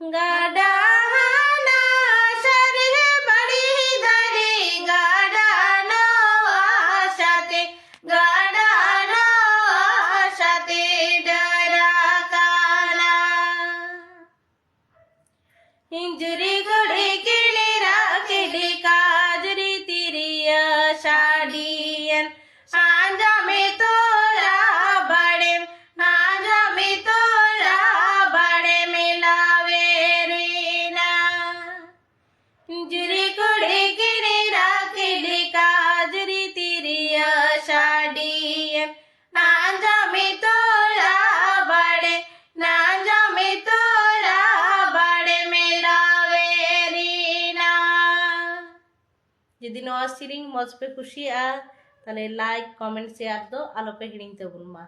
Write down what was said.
गाडाना शरीर बड़ी धरी गाडानो आशाते गाडानो आशाते डराकाना इंजरी घड़ी किली राखिली काजरी तिरिया शाडियन आजा में तोरा बड़े आजा में तोरा बड़े मिलावे रीना इंजरी घड़ी किली राखिली काजरी तिरिया शाडियन आजा में तोरा बड़े नाजा में तोरा बड़े मिलावे रीना। যদি নওয়া সিরিং মজ পে খুশি তাহলে লাইক কমেন্ট শেয়ার দো আলো পে হিড়িং তাবুন মা।